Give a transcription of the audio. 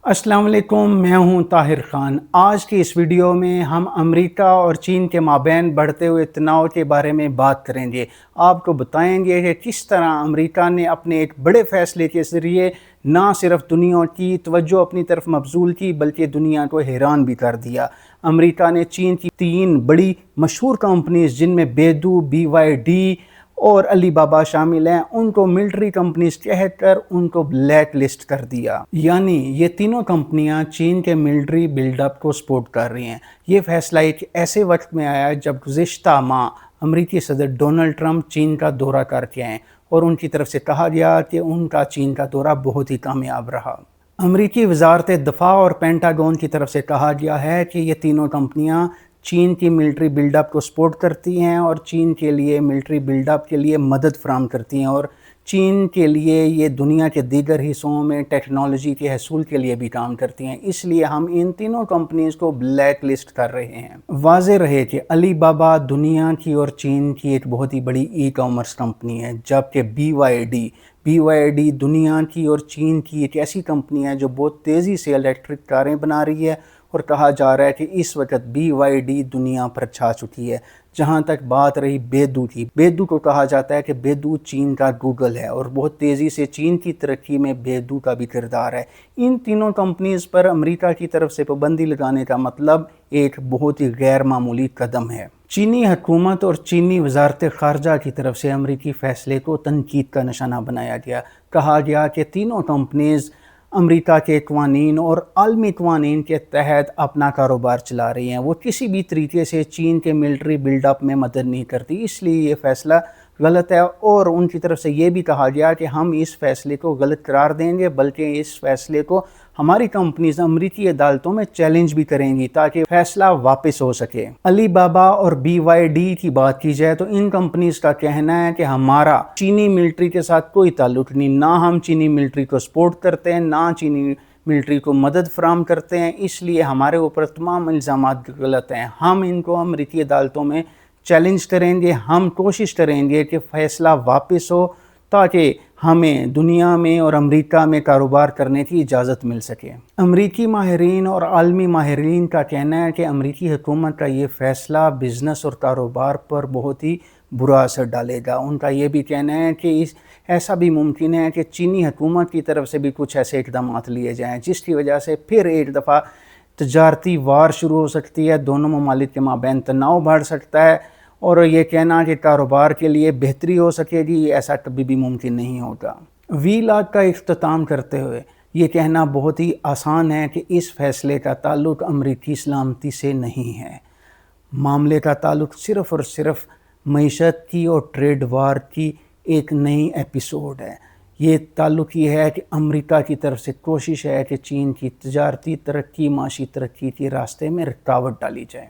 अस्सलाम वालेकुम, मैं हूं ताहिर ख़ान। आज की इस वीडियो में हम अमेरिका और चीन के माबैन बढ़ते हुए तनाव के बारे में बात करेंगे। आपको बताएंगे कि किस तरह अमेरिका ने अपने एक बड़े फैसले के ज़रिए ना सिर्फ दुनिया की तवज्जो अपनी तरफ मबजूल की बल्कि दुनिया को हैरान भी कर दिया। अमेरिका ने चीन की 3 बड़ी मशहूर कंपनीज जिनमें बेदू, BYD और अली बाबा शामिल हैं, उनको मिलिट्री कंपनीज कहकर उनको ब्लैक लिस्ट कर दिया। यानी ये तीनों कंपनियां चीन के मिलिट्री बिल्डअप को सपोर्ट कर रही हैं। ये फैसला एक ऐसे वक्त में आया जब गुज़िश्ता माह अमेरिकी सदर डोनाल्ड ट्रंप चीन का दौरा करके आए और उनकी तरफ से कहा गया कि उनका चीन का दौरा बहुत ही कामयाब रहा। अमेरिकी वजारत दफ़ा और पेंटागन की तरफ से कहा गया है कि ये तीनों कंपनियां चीन की मिलिट्री बिल्डअप को सपोर्ट करती हैं और चीन के लिए मिलिट्री बिल्डअप के लिए मदद फराहम करती हैं और चीन के लिए ये दुनिया के दीगर हिस्सों में टेक्नोलॉजी के हसूल के लिए भी काम करती हैं। इसलिए हम इन तीनों कंपनीज़ को ब्लैक लिस्ट कर रहे हैं। वाज़ेह रहे कि अली बाबा दुनिया की और चीन की एक बहुत ही बड़ी ई-कॉमर्स कंपनी है, जबकि BYD दुनिया की और चीन की एक ऐसी कंपनी है जो बहुत तेज़ी से इलेक्ट्रिक कारें बना रही है और कहा जा रहा है कि इस वक्त BYD दुनिया पर छा चुकी है। जहां तक बात रही बेदू की, बेदू को कहा जाता है कि बेदू चीन का गूगल है और बहुत तेज़ी से चीन की तरक्की में बेदू का भी किरदार है। इन तीनों कंपनीज़ पर अमेरिका की तरफ से पाबंदी लगाने का मतलब एक बहुत ही गैर मामूली कदम है। चीनी हुकूमत और चीनी वजारत ख़ारजा की तरफ से अमेरिकी फ़ैसले को तनकीद का निशाना बनाया गया। कहा गया कि तीनों कंपनीज़ अमेरिका के कवानीन और आलमी कवानीन के तहत अपना कारोबार चला रही हैं। वो किसी भी तरीके से चीन के मिलिट्री बिल्डअप में मदद नहीं करती, इसलिए ये फ़ैसला गलत है। और उनकी तरफ से ये भी कहा गया कि हम इस फ़ैसले को गलत करार देंगे, बल्कि इस फ़ैसले को हमारी कंपनीज अमेरिकी अदालतों में चैलेंज भी करेंगी ताकि फ़ैसला वापस हो सके। अली बाबा और BYD की बात की जाए तो इन कंपनीज का कहना है कि हमारा चीनी मिलिट्री के साथ कोई ताल्लुक नहीं, ना हम चीनी मिलिट्री को सपोर्ट करते हैं, ना चीनी मिलिट्री को मदद फराहम करते हैं, इसलिए हमारे ऊपर तमाम इल्ज़ामात गलत हैं। हम इनको अमेरिकी अदालतों में चैलेंज करेंगे, हम कोशिश करेंगे कि फ़ैसला वापस हो ताकि हमें दुनिया में और अमेरिका में कारोबार करने की इजाज़त मिल सके। अमेरिकी माहिरीन और आलमी माहिरीन का कहना है कि अमेरिकी हुकूमत का ये फ़ैसला बिज़नेस और कारोबार पर बहुत ही बुरा असर डालेगा। उनका ये भी कहना है कि ऐसा भी मुमकिन है कि चीनी हुकूमत की तरफ से भी कुछ ऐसे इक़दाम लिए जाएँ जिसकी वजह से फिर एक दफ़ा तजारती वार शुरू हो सकती है, दोनों ममालिक के माबैन तनाव बढ़ सकता है और ये कहना कि कारोबार के लिए बेहतरी हो सकेगी, ऐसा कभी भी मुमकिन नहीं होगा। वीलॉग का इख्तिताम करते हुए ये कहना बहुत ही आसान है कि इस फ़ैसले का ताल्लुक अमरीकी सलामती से नहीं है। मामले का ताल्लुक सिर्फ़ और सिर्फ मईशत की और ट्रेड वार की एक नई एपिसोड है। ये ताल्लुक ये है कि अमेरिका की तरफ से कोशिश है कि चीन की तजारती तरक्की, माशी तरक्की के रास्ते में रुकावट डाली जाए।